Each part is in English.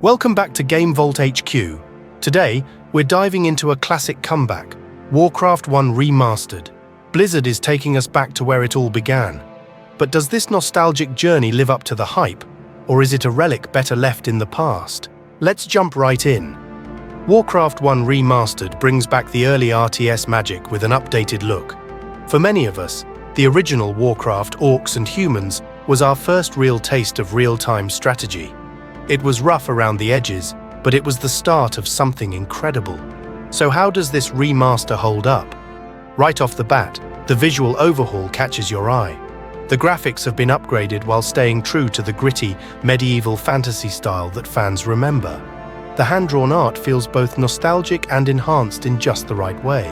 Welcome back to GameVault HQ. Today, we're diving into a classic comeback, Warcraft 1 Remastered. Blizzard is taking us back to where it all began. But does this nostalgic journey live up to the hype, or is it a relic better left in the past? Let's jump right in. Warcraft 1 Remastered brings back the early RTS magic with an updated look. For many of us, the original Warcraft Orcs and Humans was our first real taste of real-time strategy. It was rough around the edges, but it was the start of something incredible. So how does this remaster hold up? Right off the bat, the visual overhaul catches your eye. The graphics have been upgraded while staying true to the gritty, medieval fantasy style that fans remember. The hand-drawn art feels both nostalgic and enhanced in just the right way.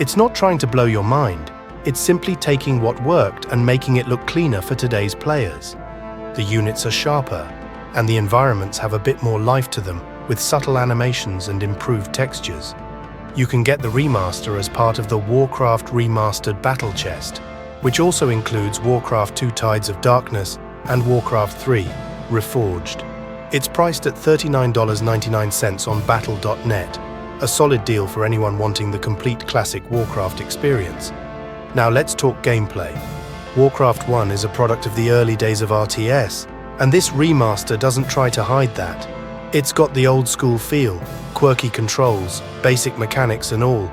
It's not trying to blow your mind, it's simply taking what worked and making it look cleaner for today's players. The units are sharper, and the environments have a bit more life to them, with subtle animations and improved textures. You can get the remaster as part of the Warcraft Remastered Battle Chest, which also includes Warcraft 2 Tides of Darkness and Warcraft 3 Reforged. It's priced at $39.99 on battle.net, a solid deal for anyone wanting the complete classic Warcraft experience. Now let's talk gameplay. Warcraft 1 is a product of the early days of RTS, and this remaster doesn't try to hide that. It's got the old-school feel, quirky controls, basic mechanics and all.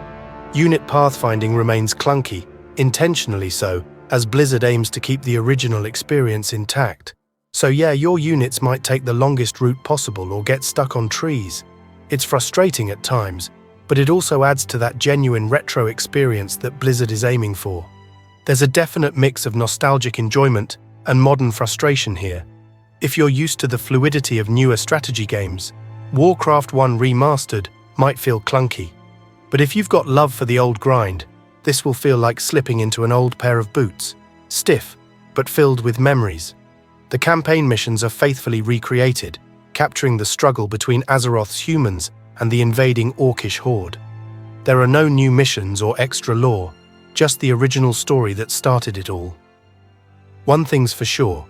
Unit pathfinding remains clunky, intentionally so, as Blizzard aims to keep the original experience intact. So yeah, your units might take the longest route possible or get stuck on trees. It's frustrating at times, but it also adds to that genuine retro experience that Blizzard is aiming for. There's a definite mix of nostalgic enjoyment and modern frustration here. If you're used to the fluidity of newer strategy games, Warcraft 1 Remastered might feel clunky. But if you've got love for the old grind, this will feel like slipping into an old pair of boots, stiff, but filled with memories. The campaign missions are faithfully recreated, capturing the struggle between Azeroth's humans and the invading orcish horde. There are no new missions or extra lore, just the original story that started it all. One thing's for sure,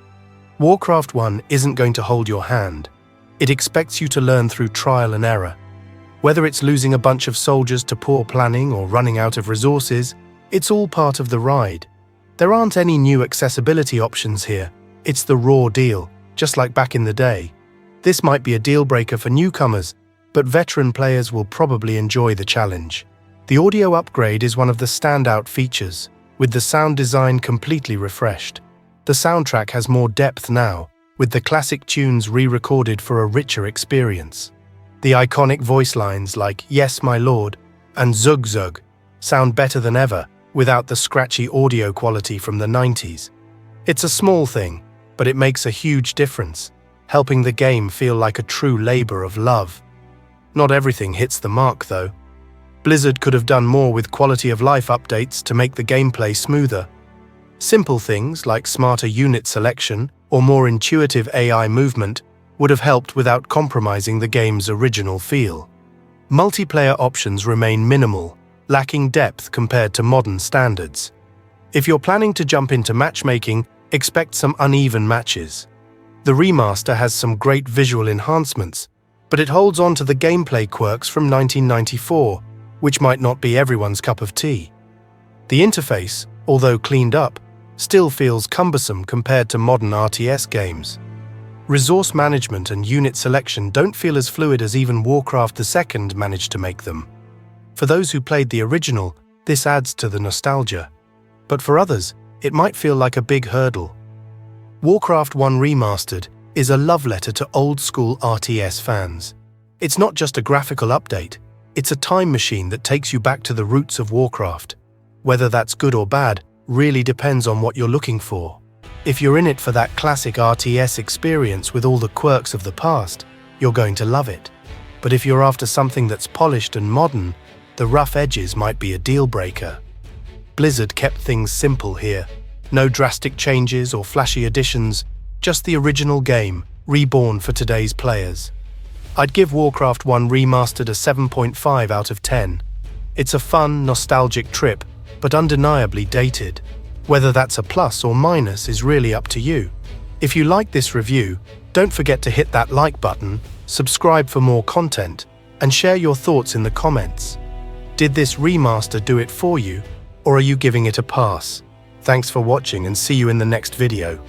Warcraft 1 isn't going to hold your hand. It expects you to learn through trial and error. Whether it's losing a bunch of soldiers to poor planning or running out of resources, it's all part of the ride. There aren't any new accessibility options here. It's the raw deal, just like back in the day. This might be a deal breaker for newcomers, but veteran players will probably enjoy the challenge. The audio upgrade is one of the standout features, with the sound design completely refreshed. The soundtrack has more depth now, with the classic tunes re-recorded for a richer experience. The iconic voice lines like "Yes, my lord" and "Zug Zug" sound better than ever, without the scratchy audio quality from the 90s. It's a small thing, but it makes a huge difference, helping the game feel like a true labor of love. Not everything hits the mark, though. Blizzard could have done more with quality-of-life updates to make the gameplay smoother. Simple things like smarter unit selection or more intuitive AI movement would have helped without compromising the game's original feel. Multiplayer options remain minimal, lacking depth compared to modern standards. If you're planning to jump into matchmaking, expect some uneven matches. The remaster has some great visual enhancements, but it holds on to the gameplay quirks from 1994, which might not be everyone's cup of tea. The interface, although cleaned up, still feels cumbersome compared to modern RTS games. Resource management and unit selection don't feel as fluid as even Warcraft 2 managed to make them. For those who played the original, this adds to the nostalgia. But for others, it might feel like a big hurdle. Warcraft 1 Remastered is a love letter to old-school RTS fans. It's not just a graphical update, it's a time machine that takes you back to the roots of Warcraft. Whether that's good or bad really depends on what you're looking for. If you're in it for that classic RTS experience with all the quirks of the past, you're going to love it. But if you're after something that's polished and modern, the rough edges might be a deal breaker. Blizzard kept things simple here. No drastic changes or flashy additions, just the original game, reborn for today's players. I'd give Warcraft 1 Remastered a 7.5 out of 10. It's a fun, nostalgic trip, but undeniably dated. Whether that's a plus or minus is really up to you. If you like this review, don't forget to hit that like button, subscribe for more content, and share your thoughts in the comments. Did this remaster do it for you, or are you giving it a pass? Thanks for watching and see you in the next video.